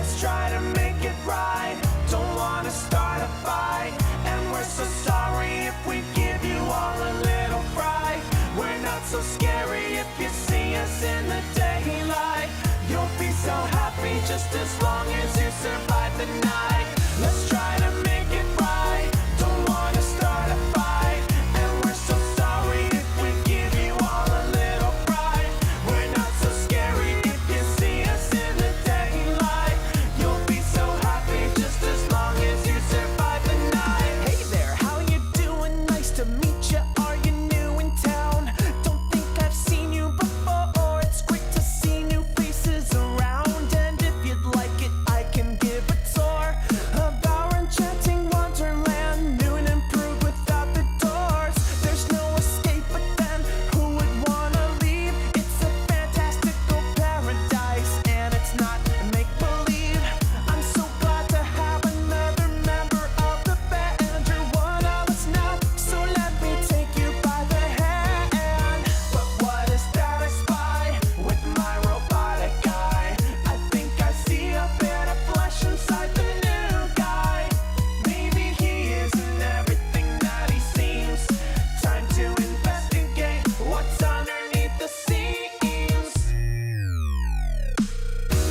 Let's try to make it right. Don't wanna start a fight, and we're so sorry if we give you all a little fright. We're not so scary if you see us in the daylight. You'll be so happy just as long as you survive the night. Let's try to make it right. Don't wanna start a fight, and we're so sorry if we give you all a little fright. We're not so scary if you see us in the daylight. You'll be so happy just as long as you survive the night. Hey there, how you doing? Nice to meet you. Are you new in town? Don't think I've seen you before. It's great to see new faces around, and if you'd like it, I can give a tour of our enchanting wonderland, new and improved without the doors. There's no escape, but then who would wanna leave? It's a fantastical paradise, and it's not make-believe. I'm so glad to have another member of the band. You're one of us now, so let me take you by the hand. But what is that I spy with my robotic eye? I think I see a bit of flesh inside the new guy. Maybe he isn't everything that he seems. Time to investigate what's underneath the seams.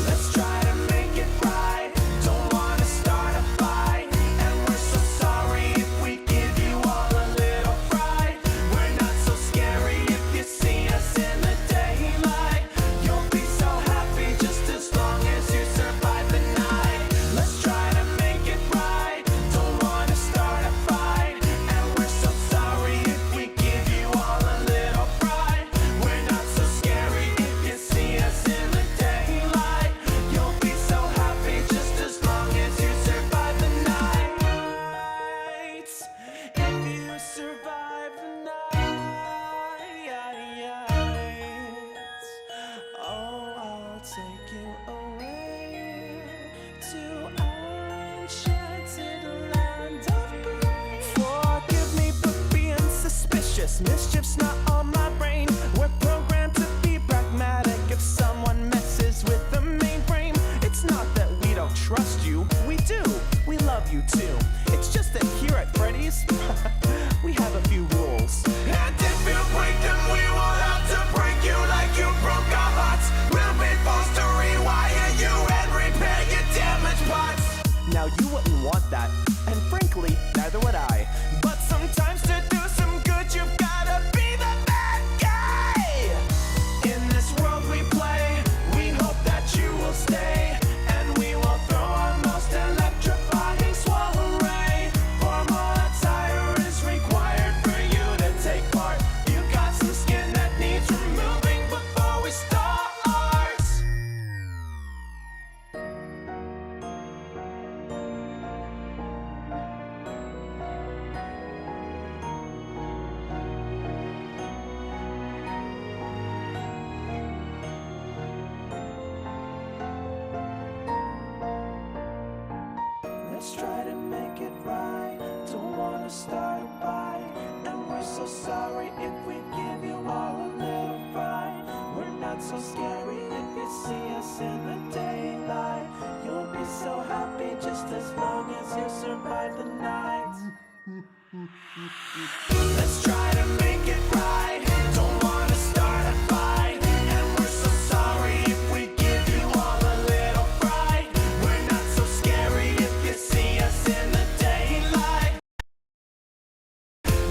Let's try to make it right. Don't wanna start a fight, and we're so sorry if we give you all a little fright. We're not so scary if you see us in the daylight. You'll be so happy just as long as you survive the night. Let's try to make it right. Don't wanna start a fight, and we're so sorry if we give you all a little fright. We're not so scary if you see us in the daylight. You'll be so happy just as long as you survive the night. If you survive the night, oh, I'll take you away to our enchanted land of grace. Forgive me for being suspicious. Mischief's not on my brain. We're programmed to be pragmatic. If someone messes with the mainframe, it's not that we don't trust you. We do. We love you too. It's just that here at Freddy's, we have a few rules. And if you break them, we will have to break you like you broke our hearts. We'll be forced to rewire you and repair your damaged parts. Now you wouldn't want that, and frankly, neither would I. But sometimes to do some good, you've gotta be the bad guy. In this world we play, we hope that you will stay, and we will throw our most electrifying soiree. For more attire is required for you to take part. You got some skin that needs removing before we start. Let's try to make it right. Don't wanna start a fight, and we're so sorry if we give you all a little fright. We're not so scary if you see us in the daylight. You'll be so happy just as long as you survive the night. Let's try to make it right. Don't wanna start a fight, and we're so sorry if we give you all a little fright. We're not so scary if you see us in the daylight.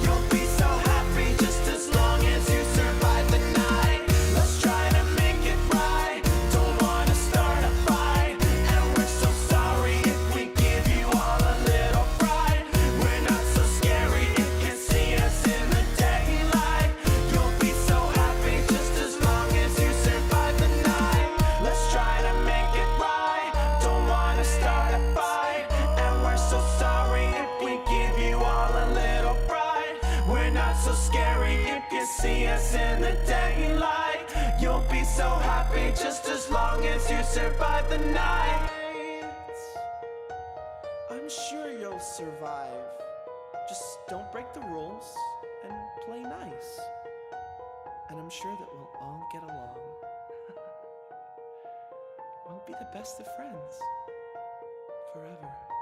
You'll be so happy just as long as you survive the night. Let's try to make it right. Don't wanna start a fight, and we're so sorry if we give you all a little fright. We're not so scary if you see us in the daylight. You'll be so happy just as long as you survive the night. Let's try to make it right. Don't wanna start a fight, and we're so sorry if we give you all a little fright. We're not so scary if you see us in the daylight. You'll be so happy just as long as you survive the night. I'm sure you'll survive. Just don't break the rules and play nice. And I'm sure that we'll all get along. We'll be the best of friends. forever.